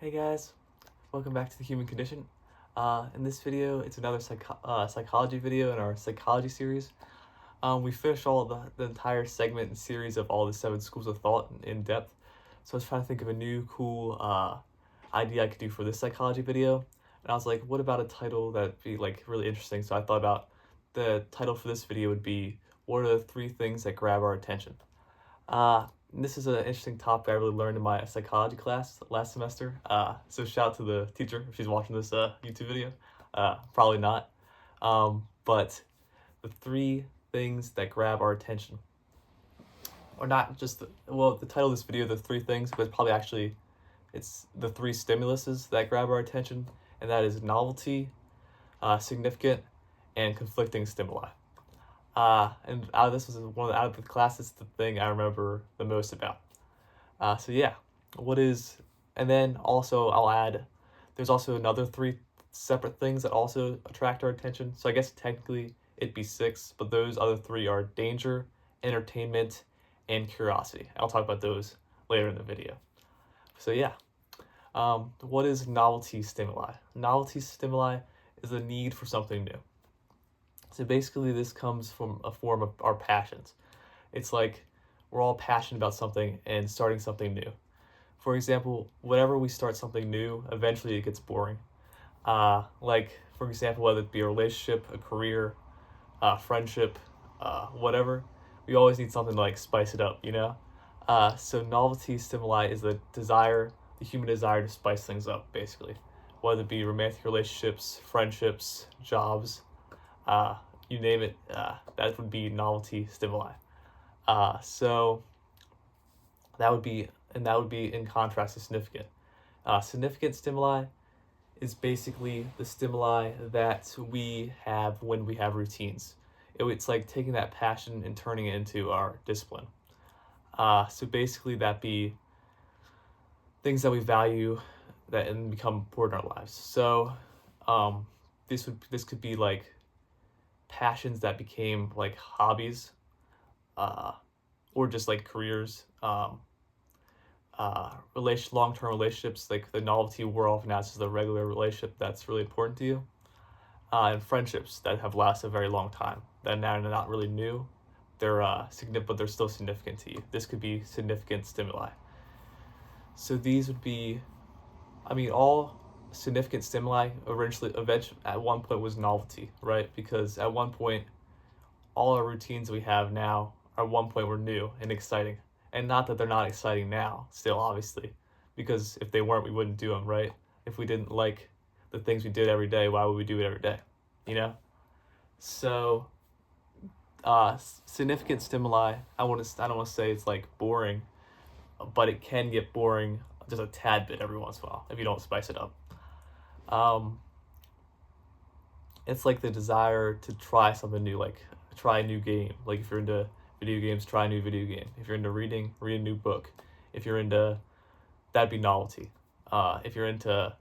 Hey guys, welcome back to the Human Condition. In this video, it's another psychology video in our psychology series. We finished all the entire segment and series of all the 7 schools of thought in depth. So I was trying to think of a new cool idea I could do for this psychology video. And I was like, what about a title that'd be like really interesting? So I thought about the title for this video would be, what are the 3 things that grab our attention? This is an interesting topic I really learned in my psychology class last semester. So shout out to the teacher if she's watching this YouTube video. Probably not. But the 3 things that grab our attention, or not just the title of this video, the 3 things, but probably actually it's the 3 stimuluses that grab our attention, and that is novelty, significant, and conflicting stimuli. And this was out of the classes, the thing I remember the most about. So yeah, and then also I'll add, there's also another 3 separate things that also attract our attention. So I guess technically it'd be 6, but those other 3 are danger, entertainment, and curiosity. I'll talk about those later in the video. So yeah, what is novelty stimuli? Novelty stimuli is the need for something new. So basically, this comes from a form of our passions. It's like we're all passionate about something and starting something new. For example, whenever we start something new, eventually it gets boring. Like, for example, whether it be a relationship, a career, friendship, whatever, we always need something to like spice it up, you know? So novelty stimuli is the human desire to spice things up, basically. Whether it be romantic relationships, friendships, jobs, you name it, that would be novelty stimuli. So that would be in contrast to significant. Significant stimuli is basically the stimuli that we have when we have routines. It's like taking that passion and turning it into our discipline. So basically that be things that we value that and become important in our lives. So this could be like passions that became like hobbies, or just like careers, long-term relationships, like the novelty wore off now, it's just the regular relationship that's really important to you, and friendships that have lasted a very long time, that now are not really new, they're significant, but they're still significant to you. This could be significant stimuli. So these would be, all significant stimuli eventually at one point was novelty, right? Because at one point, all our routines we have now at one point were new and exciting. And not that they're not exciting now, still, obviously, because if they weren't, we wouldn't do them, right? If we didn't like the things we did every day, why would we do it every day? You know? So, significant stimuli, I don't want to say it's like boring, but it can get boring just a tad bit every once in a while if you don't spice it up. It's like the desire to try something new, like try a new game. Like if you're into video games, try a new video game. If you're into reading, read a new book. If you're into, that'd be novelty. If you're into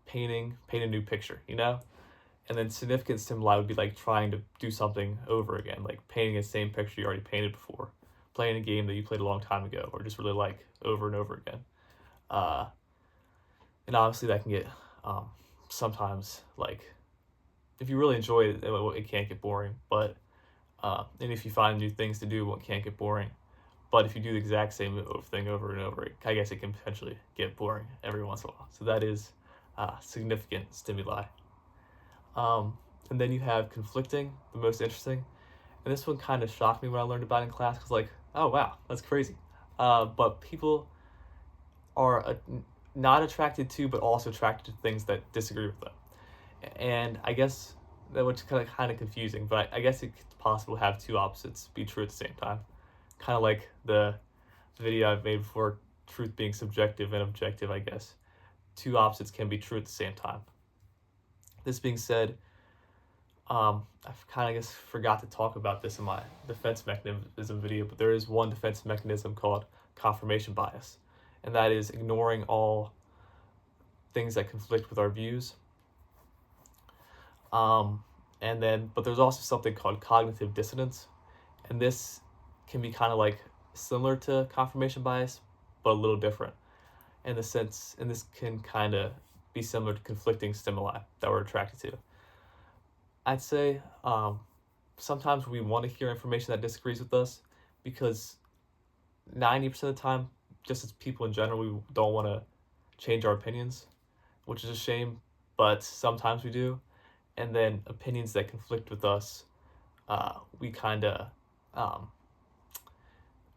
painting, paint a new picture, you know? And then significant stimuli would be like trying to do something over again, like painting the same picture you already painted before, playing a game that you played a long time ago, or just really like over and over again. And obviously that can get sometimes, like, if you really enjoy it, it can't get boring. But and if you find new things to do, it can't get boring. But if you do the exact same thing over and over, I guess it can potentially get boring every once in a while. So that is significant stimuli. And then you have conflicting, the most interesting. And this one kind of shocked me when I learned about it in class, because like, oh wow, that's crazy. But people are not attracted to, but also attracted to things that disagree with them. And I guess that was kind of confusing, but I guess it's possible to have 2 opposites be true at the same time. Kind of like the video I've made before, truth being subjective and objective, I guess. 2 opposites can be true at the same time. This being said, I kind of guess forgot to talk about this in my defense mechanism video, but there is one defense mechanism called confirmation bias, and that is ignoring all things that conflict with our views. But there's also something called cognitive dissonance, and this can be kind of like similar to confirmation bias, but a little different. in the sense, and this can kind of be similar to conflicting stimuli that we're attracted to. I'd say sometimes we want to hear information that disagrees with us because 90% of the time, just as people in general, we don't want to change our opinions, which is a shame, but sometimes we do. And then opinions that conflict with us, we kind of,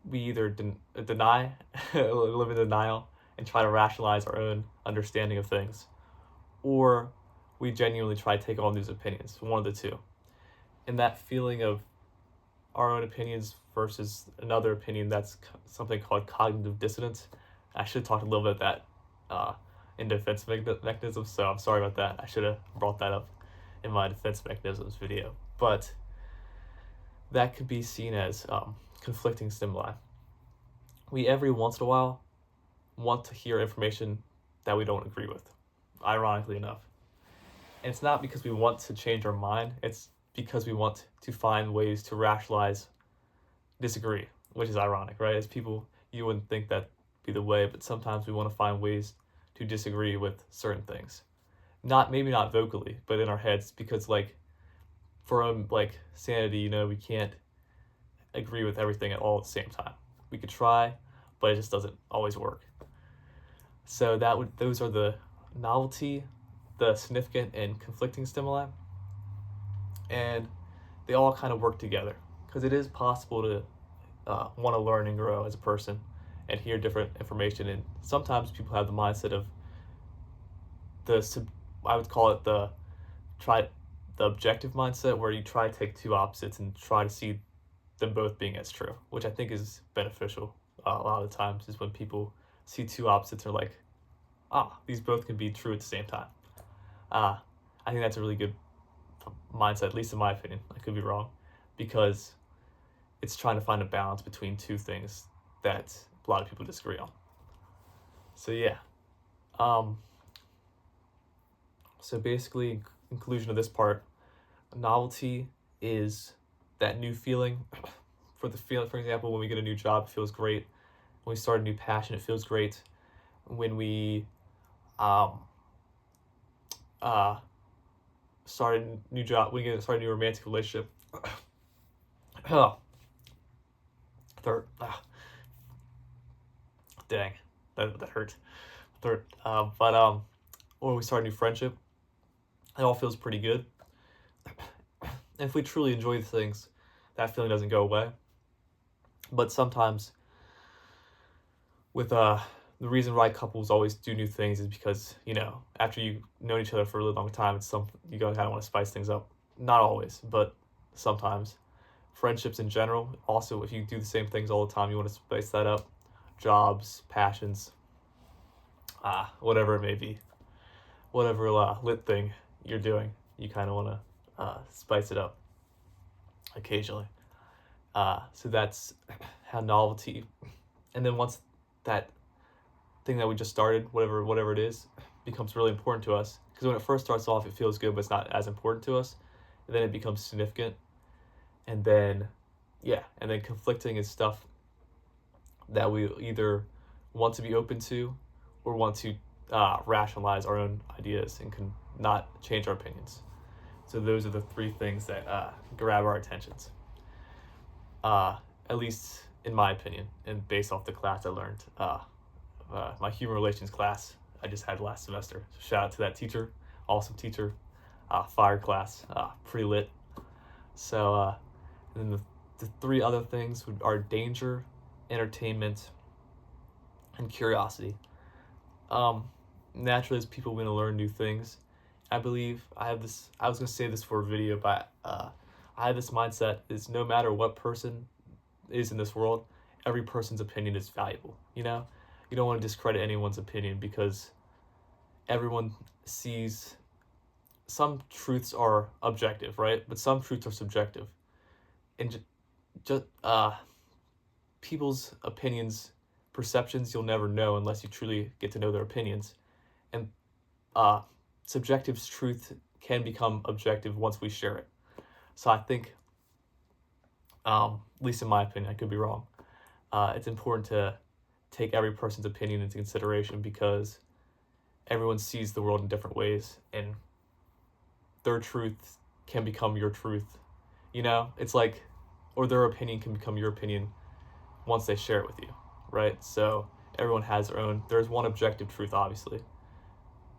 we either deny, live in denial, and try to rationalize our own understanding of things, or we genuinely try to take on these opinions, one of the two. And that feeling of our own opinions versus another opinion, that's something called cognitive dissonance. I should have talked a little bit about that in defense mechanisms, so I'm sorry about that. I should have brought that up in my defense mechanisms video. But that could be seen as conflicting stimuli. We every once in a while want to hear information that we don't agree with, ironically enough. And it's not because we want to change our mind, it's because we want to find ways to rationalize disagree, which is ironic, right? As people, you wouldn't think that'd be the way, but sometimes we want to find ways to disagree with certain things. Maybe not vocally, but in our heads, because for sanity, we can't agree with everything at all at the same time. We could try, but it just doesn't always work. So those are the novelty, the significant and conflicting stimuli, and they all kind of work together because it is possible to want to learn and grow as a person and hear different information. And sometimes people have the mindset of I would call it the objective mindset, where you try to take two opposites and try to see them both being as true, which I think is beneficial. A lot of the times is when people see two opposites and are like, these both can be true at the same time. I think that's a really good mindset, at least in my opinion. I could be wrong, because it's trying to find a balance between two things that a lot of people disagree on. So yeah. So basically, in conclusion of this part, novelty is that new feeling. For example, when we get a new job, it feels great. When we start a new passion, it feels great. When we start a new job, we start a new romantic relationship. Dang, that hurt. Or we start a new friendship, it all feels pretty good. And if we truly enjoy the things, that feeling doesn't go away. But sometimes with the reason why couples always do new things is because, after you've known each other for a really long time, you kind of want to spice things up. Not always, but sometimes. Friendships in general, also, if you do the same things all the time, you want to spice that up. Jobs, passions, whatever it may be. Whatever lit thing you're doing, you kind of want to spice it up occasionally. So that's how novelty, and then once that thing that we just started, whatever it is, becomes really important to us, because when it first starts off, it feels good, but it's not as important to us, and then it becomes significant, and then conflicting is stuff that we either want to be open to or want to rationalize our own ideas and can not change our opinions. So those are the three things that grab our attentions. At least in my opinion, and based off the class I learned, my human relations class I just had last semester. So shout out to that teacher, awesome teacher, fire class, pretty lit. So and then the three other things are danger, entertainment, and curiosity. Naturally, as people want to learn new things, I believe I was going to say this for a video, but I have this mindset is no matter what person is in this world, every person's opinion is valuable. You don't want to discredit anyone's opinion, because everyone sees some truths are objective, right? But some truths are subjective. And just people's opinions, perceptions, you'll never know unless you truly get to know their opinions. And subjective truth can become objective once we share it. So I think, at least in my opinion, I could be wrong, it's important to take every person's opinion into consideration, because everyone sees the world in different ways, and their truth can become your truth. It's like, or their opinion can become your opinion once they share it with you, right? So everyone has their own, there's one objective truth, obviously,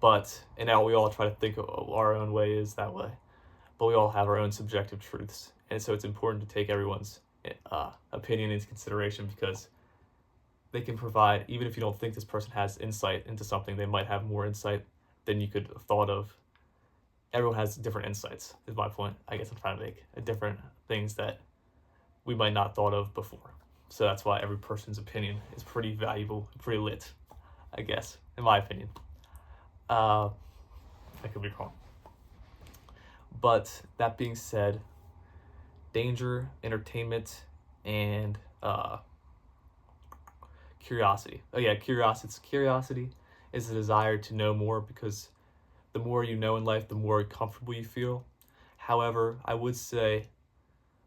and now we all try to think of our own way is that way, but we all have our own subjective truths. And so it's important to take everyone's opinion into consideration, because they can provide, even if you don't think this person has insight into something, they might have more insight than you could have thought of. Everyone has different insights, is my point. I guess I'm trying to make different things that we might not thought of before. So that's why every person's opinion is pretty valuable, pretty lit, I guess, in my opinion. I could be wrong. But that being said, danger, entertainment, and curiosity. Oh yeah, curiosity is the desire to know more, because the more you know in life, the more comfortable you feel. However, I would say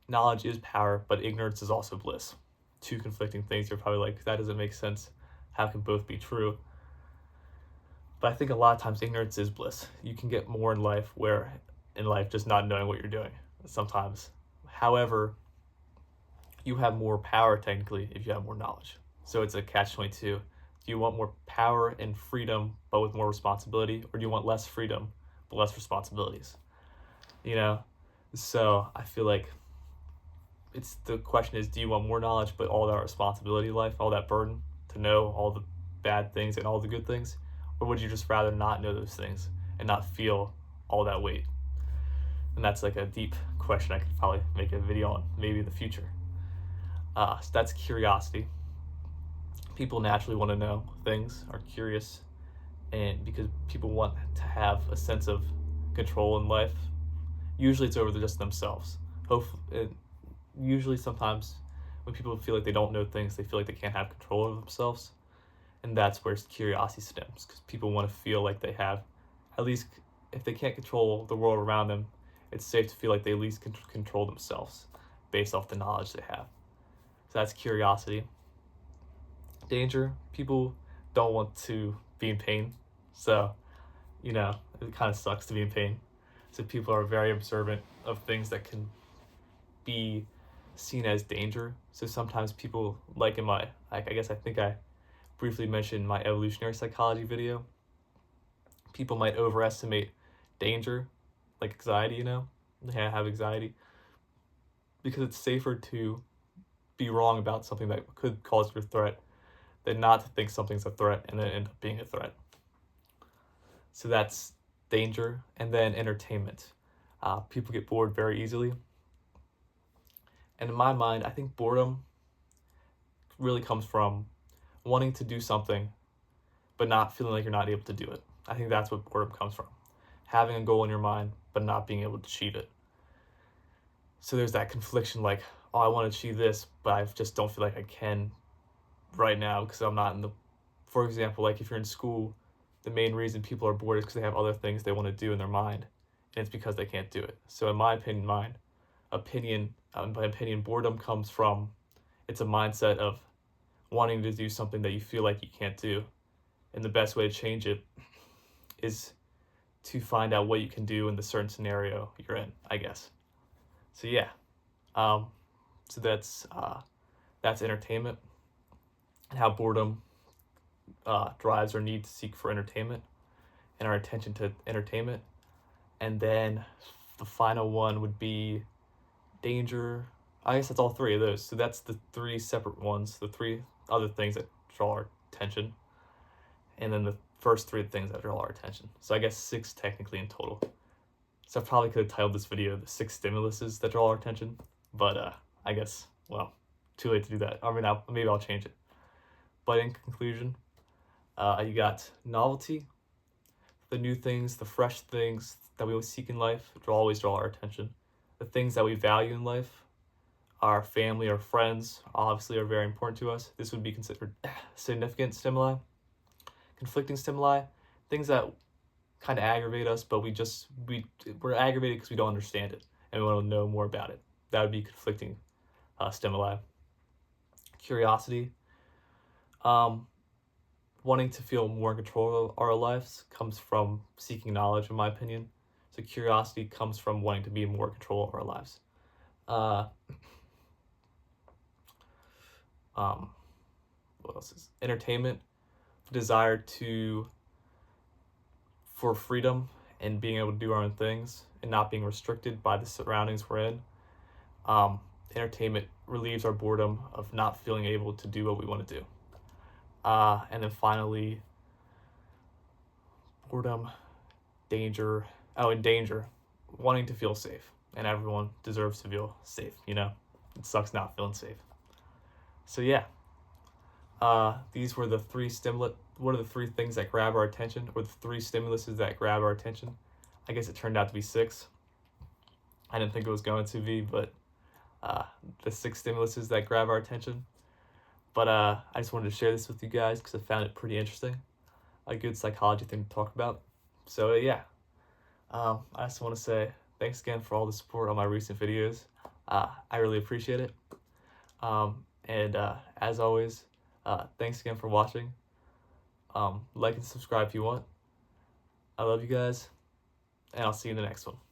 knowledge is power, but ignorance is also bliss. Two conflicting things. You're probably like, that doesn't make sense. How can both be true? But I think a lot of times ignorance is bliss. You can get more in life just not knowing what you're doing sometimes. However, you have more power technically if you have more knowledge. So it's a catch-22. Do you want more power and freedom but with more responsibility, or do you want less freedom but less responsibilities? So I feel like the question is, do you want more knowledge but all that responsibility in life, all that burden to know all the bad things and all the good things? Or would you just rather not know those things and not feel all that weight? And that's like a deep question I could probably make a video on maybe in the future. So that's curiosity. People naturally want to know things, are curious, and because people want to have a sense of control in life. Usually it's over just themselves. Usually sometimes when people feel like they don't know things, they feel like they can't have control over themselves. And that's where curiosity stems, because people want to feel like they have, at least if they can't control the world around them, it's safe to feel like they at least control themselves based off the knowledge they have. So that's curiosity. Danger, people don't want to be in pain. So, it kind of sucks to be in pain. So people are very observant of things that can be seen as danger. So sometimes people, like in I think I briefly mentioned my evolutionary psychology video, people might overestimate danger, like anxiety, they have anxiety, because it's safer to be wrong about something that could cause you a threat than not to think something's a threat and then end up being a threat. So that's danger. And then entertainment. People get bored very easily. And in my mind, I think boredom really comes from wanting to do something but not feeling like you're not able to do it. I think that's what boredom comes from. Having a goal in your mind but not being able to achieve it. So there's that confliction, like, oh, I want to achieve this, but I just don't feel like I can right now because I'm not for example, like if you're in school, the main reason people are bored is because they have other things they want to do in their mind, and it's because they can't do it. So in my opinion, boredom comes from, it's a mindset of wanting to do something that you feel like you can't do. And the best way to change it is to find out what you can do in the certain scenario you're in, I guess. So yeah, so that's entertainment, and how boredom drives our need to seek for entertainment and our attention to entertainment. And then the final one would be danger. I guess that's all three of those. So that's the three separate ones, the three other things that draw our attention, and then the first three things that draw our attention. So I guess 6 technically in total. So I probably could have titled this video the 6 stimuluses that draw our attention, but I guess, well, too late to do that. I mean, maybe I'll change it. But in conclusion, you got novelty, the new things, the fresh things that we always seek in life always draw our attention. The things that we value in life, our family, our friends, obviously are very important to us. This would be considered significant stimuli. Conflicting stimuli, things that kind of aggravate us, but we're aggravated because we don't understand it and we want to know more about it. That would be conflicting stimuli. Curiosity, Wanting to feel more in control of our lives comes from seeking knowledge, in my opinion. So curiosity comes from wanting to be more in control of our lives. What else is entertainment? Desire for freedom and being able to do our own things and not being restricted by the surroundings we're in. Entertainment relieves our boredom of not feeling able to do what we want to do. And then finally, boredom, danger. Oh, and danger, wanting to feel safe. And everyone deserves to feel safe, you know? It sucks not feeling safe. So yeah, these were the three what are the three things that grab our attention, or the three stimuluses that grab our attention? I guess it turned out to be 6. I didn't think it was going to be, but the 6 stimuluses that grab our attention. But I just wanted to share this with you guys because I found it pretty interesting. A good psychology thing to talk about. So yeah, I just want to say thanks again for all the support on my recent videos. I really appreciate it. And as always, thanks again for watching. Like and subscribe if you want. I love you guys, and I'll see you in the next one.